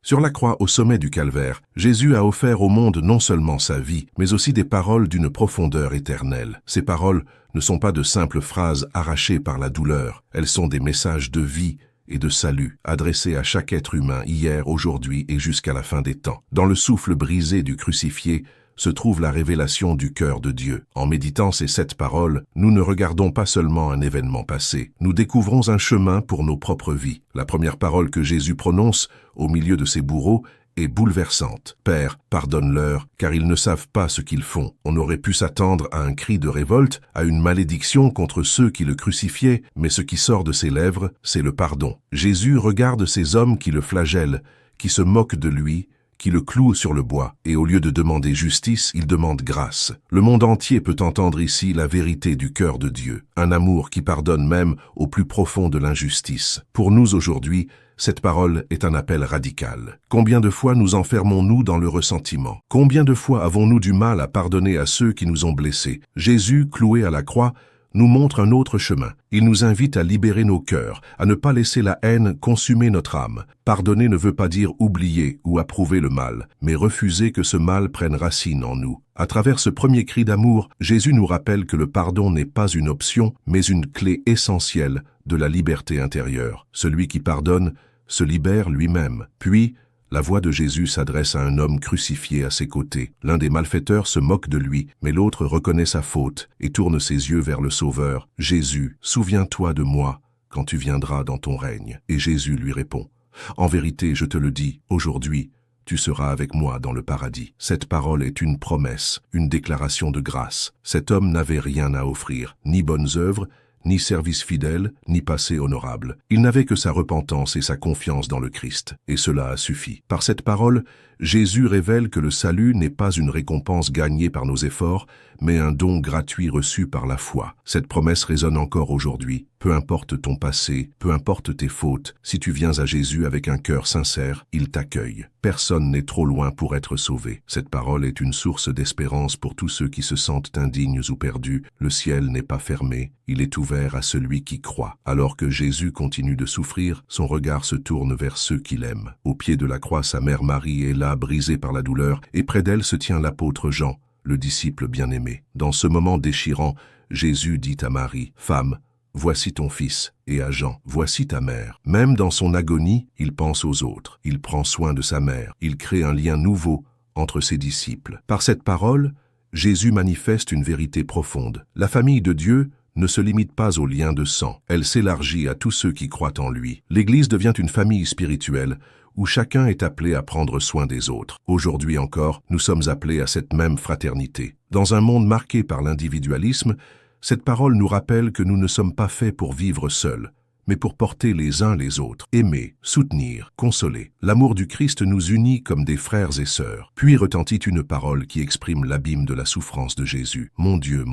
Sur la croix, au sommet du calvaire, Jésus a offert au monde non seulement sa vie, mais aussi des paroles d'une profondeur éternelle. Ces paroles ne sont pas de simples phrases arrachées par la douleur, elles sont des messages de vie et de salut, adressés à chaque être humain hier, aujourd'hui et jusqu'à la fin des temps. Dans le souffle brisé du crucifié se trouve la révélation du cœur de Dieu. En méditant ces 7 paroles, nous ne regardons pas seulement un événement passé, nous découvrons un chemin pour nos propres vies. La première parole que Jésus prononce au milieu de ses bourreaux est bouleversante. « Père, pardonne-leur, car ils ne savent pas ce qu'ils font. » On aurait pu s'attendre à un cri de révolte, à une malédiction contre ceux qui le crucifiaient, mais ce qui sort de ses lèvres, c'est le pardon. Jésus regarde ces hommes qui le flagellent, qui se moquent de lui, qui le cloue sur le bois, et au lieu de demander justice, il demande grâce. Le monde entier peut entendre ici la vérité du cœur de Dieu, un amour qui pardonne même au plus profond de l'injustice. Pour nous aujourd'hui, cette parole est un appel radical. Combien de fois nous enfermons-nous dans le ressentiment? Combien de fois avons-nous du mal à pardonner à ceux qui nous ont blessés? Jésus, cloué à la croix, nous montre un autre chemin. Il nous invite à libérer nos cœurs, à ne pas laisser la haine consumer notre âme. Pardonner ne veut pas dire oublier ou approuver le mal, mais refuser que ce mal prenne racine en nous. À travers ce premier cri d'amour, Jésus nous rappelle que le pardon n'est pas une option, mais une clé essentielle de la liberté intérieure. Celui qui pardonne se libère lui-même. Puis, la voix de Jésus s'adresse à un homme crucifié à ses côtés. L'un des malfaiteurs se moque de lui, mais l'autre reconnaît sa faute et tourne ses yeux vers le Sauveur. « Jésus, souviens-toi de moi quand tu viendras dans ton règne. » Et Jésus lui répond, « En vérité, je te le dis, aujourd'hui, tu seras avec moi dans le paradis. » Cette parole est une promesse, une déclaration de grâce. Cet homme n'avait rien à offrir, ni bonnes œuvres, ni service fidèle, ni passé honorable. Il n'avait que sa repentance et sa confiance dans le Christ, et cela a suffi. Par cette parole, Jésus révèle que le salut n'est pas une récompense gagnée par nos efforts, mais un don gratuit reçu par la foi. Cette promesse résonne encore aujourd'hui. Peu importe ton passé, peu importe tes fautes, si tu viens à Jésus avec un cœur sincère, il t'accueille. Personne n'est trop loin pour être sauvé. Cette parole est une source d'espérance pour tous ceux qui se sentent indignes ou perdus. Le ciel n'est pas fermé, il est ouvert à celui qui croit. Alors que Jésus continue de souffrir, son regard se tourne vers ceux qu'il aime. Au pied de la croix, sa mère Marie est là, brisée par la douleur, et près d'elle se tient l'apôtre Jean, le disciple bien-aimé. Dans ce moment déchirant, Jésus dit à Marie, « Femme, voici ton fils, et à Jean, voici ta mère. » Même dans son agonie, il pense aux autres. Il prend soin de sa mère. Il crée un lien nouveau entre ses disciples. Par cette parole, Jésus manifeste une vérité profonde. La famille de Dieu ne se limite pas aux liens de sang. Elle s'élargit à tous ceux qui croient en lui. L'Église devient une famille spirituelle où chacun est appelé à prendre soin des autres. Aujourd'hui encore, nous sommes appelés à cette même fraternité. Dans un monde marqué par l'individualisme, cette parole nous rappelle que nous ne sommes pas faits pour vivre seuls, mais pour porter les uns les autres, aimer, soutenir, consoler. L'amour du Christ nous unit comme des frères et sœurs. Puis retentit une parole qui exprime l'abîme de la souffrance de Jésus. « Mon Dieu,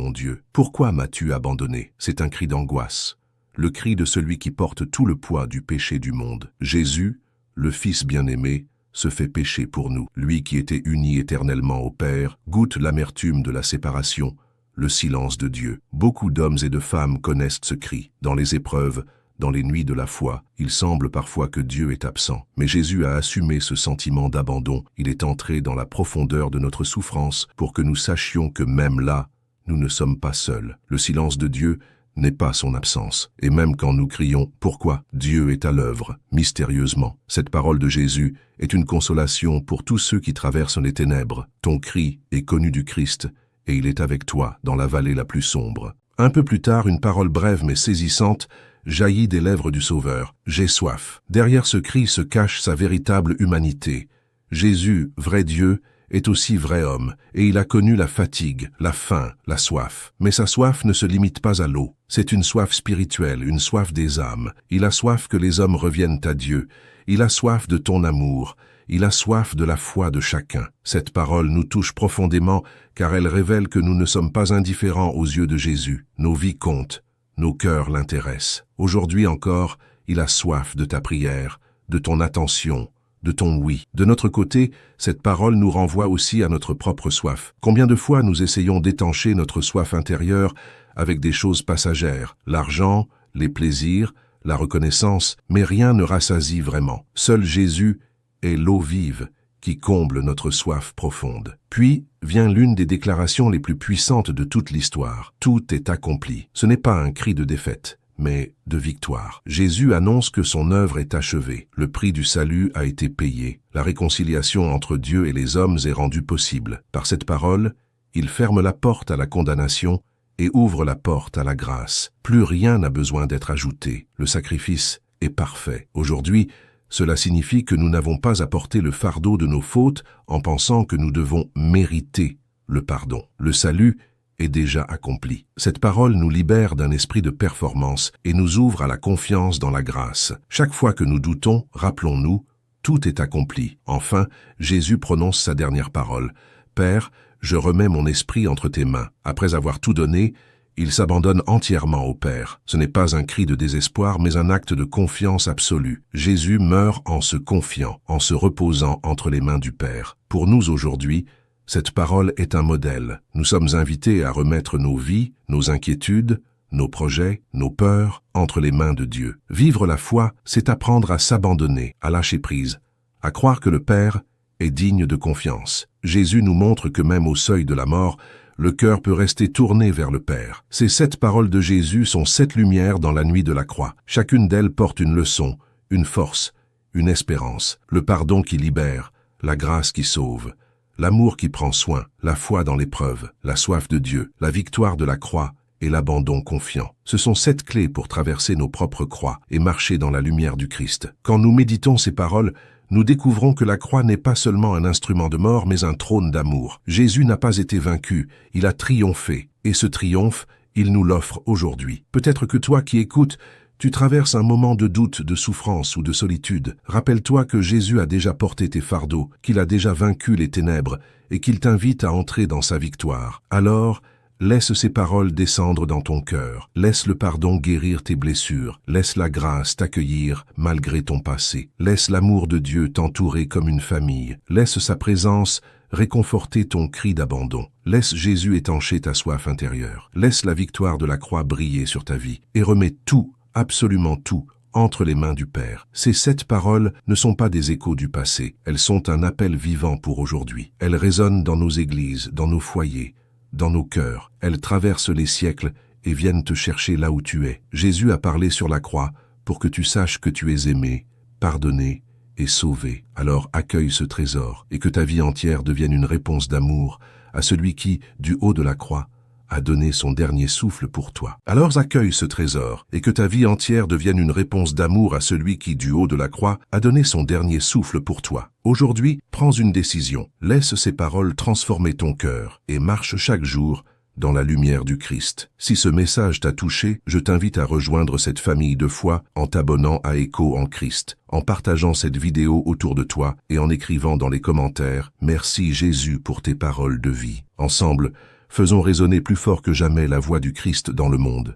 pourquoi m'as-tu abandonné ?» C'est un cri d'angoisse, le cri de celui qui porte tout le poids du péché du monde. Jésus, le Fils bien-aimé, se fait pécher pour nous. Lui qui était uni éternellement au Père, goûte l'amertume de la séparation, le silence de Dieu. Beaucoup d'hommes et de femmes connaissent ce cri. Dans les épreuves, dans les nuits de la foi, il semble parfois que Dieu est absent. Mais Jésus a assumé ce sentiment d'abandon. Il est entré dans la profondeur de notre souffrance pour que nous sachions que même là, nous ne sommes pas seuls. Le silence de Dieu n'est pas son absence. Et même quand nous crions « Pourquoi ?» Dieu est à l'œuvre, mystérieusement. Cette parole de Jésus est une consolation pour tous ceux qui traversent les ténèbres. Ton cri est connu du Christ, et il est avec toi dans la vallée la plus sombre. Un peu plus tard, une parole brève mais saisissante jaillit des lèvres du Sauveur. « J'ai soif ». Derrière ce cri se cache sa véritable humanité. Jésus, vrai Dieu, est aussi vrai homme, et il a connu la fatigue, la faim, la soif. Mais sa soif ne se limite pas à l'eau. C'est une soif spirituelle, une soif des âmes. Il a soif que les hommes reviennent à Dieu. Il a soif de ton amour. Il a soif de la foi de chacun. Cette parole nous touche profondément, car elle révèle que nous ne sommes pas indifférents aux yeux de Jésus. Nos vies comptent, nos cœurs l'intéressent. Aujourd'hui encore, il a soif de ta prière, de ton attention, de ton oui. De notre côté, cette parole nous renvoie aussi à notre propre soif. Combien de fois nous essayons d'étancher notre soif intérieure avec des choses passagères, l'argent, les plaisirs, la reconnaissance, mais rien ne rassasie vraiment. Seul Jésus est l'eau vive qui comble notre soif profonde. Puis vient l'une des déclarations les plus puissantes de toute l'histoire. Tout est accompli. Ce n'est pas un cri de défaite, mais de victoire. Jésus annonce que son œuvre est achevée. Le prix du salut a été payé. La réconciliation entre Dieu et les hommes est rendue possible. Par cette parole, il ferme la porte à la condamnation et ouvre la porte à la grâce. Plus rien n'a besoin d'être ajouté. Le sacrifice est parfait. Aujourd'hui, cela signifie que nous n'avons pas à porter le fardeau de nos fautes en pensant que nous devons mériter le pardon. Le salut est déjà accompli. Cette parole nous libère d'un esprit de performance et nous ouvre à la confiance dans la grâce. Chaque fois que nous doutons, rappelons-nous, tout est accompli. Enfin, Jésus prononce sa dernière parole. « Père, je remets mon esprit entre tes mains. » Après avoir tout donné, il s'abandonne entièrement au Père. Ce n'est pas un cri de désespoir, mais un acte de confiance absolue. Jésus meurt en se confiant, en se reposant entre les mains du Père. Pour nous aujourd'hui, cette parole est un modèle. Nous sommes invités à remettre nos vies, nos inquiétudes, nos projets, nos peurs entre les mains de Dieu. Vivre la foi, c'est apprendre à s'abandonner, à lâcher prise, à croire que le Père est digne de confiance. Jésus nous montre que même au seuil de la mort, le cœur peut rester tourné vers le Père. Ces 7 paroles de Jésus sont 7 lumières dans la nuit de la croix. Chacune d'elles porte une leçon, une force, une espérance, le pardon qui libère, la grâce qui sauve, l'amour qui prend soin, la foi dans l'épreuve, la soif de Dieu, la victoire de la croix et l'abandon confiant. Ce sont 7 clés pour traverser nos propres croix et marcher dans la lumière du Christ. Quand nous méditons ces paroles, nous découvrons que la croix n'est pas seulement un instrument de mort, mais un trône d'amour. Jésus n'a pas été vaincu, il a triomphé. Et ce triomphe, il nous l'offre aujourd'hui. Peut-être que toi qui écoutes, tu traverses un moment de doute, de souffrance ou de solitude. Rappelle-toi que Jésus a déjà porté tes fardeaux, qu'il a déjà vaincu les ténèbres et qu'il t'invite à entrer dans sa victoire. Alors, laisse ces paroles descendre dans ton cœur. Laisse le pardon guérir tes blessures. Laisse la grâce t'accueillir malgré ton passé. Laisse l'amour de Dieu t'entourer comme une famille. Laisse sa présence réconforter ton cri d'abandon. Laisse Jésus étancher ta soif intérieure. Laisse la victoire de la croix briller sur ta vie. Et remets tout, absolument tout, entre les mains du Père. Ces 7 paroles ne sont pas des échos du passé. Elles sont un appel vivant pour aujourd'hui. Elles résonnent dans nos églises, dans nos foyers, dans nos cœurs. Elles traversent les siècles et viennent te chercher là où tu es. Jésus a parlé sur la croix pour que tu saches que tu es aimé, pardonné et sauvé. Alors accueille ce trésor et que ta vie entière devienne une réponse d'amour à celui qui, du haut de la croix, a donné son dernier souffle pour toi. Alors accueille ce trésor et que ta vie entière devienne une réponse d'amour à celui qui, du haut de la croix, a donné son dernier souffle pour toi. Aujourd'hui, prends une décision. Laisse ces paroles transformer ton cœur et marche chaque jour dans la lumière du Christ. Si ce message t'a touché, je t'invite à rejoindre cette famille de foi en t'abonnant à Écho en Christ, en partageant cette vidéo autour de toi et en écrivant dans les commentaires « Merci Jésus pour tes paroles de vie ». Ensemble, faisons résonner plus fort que jamais la voix du Christ dans le monde.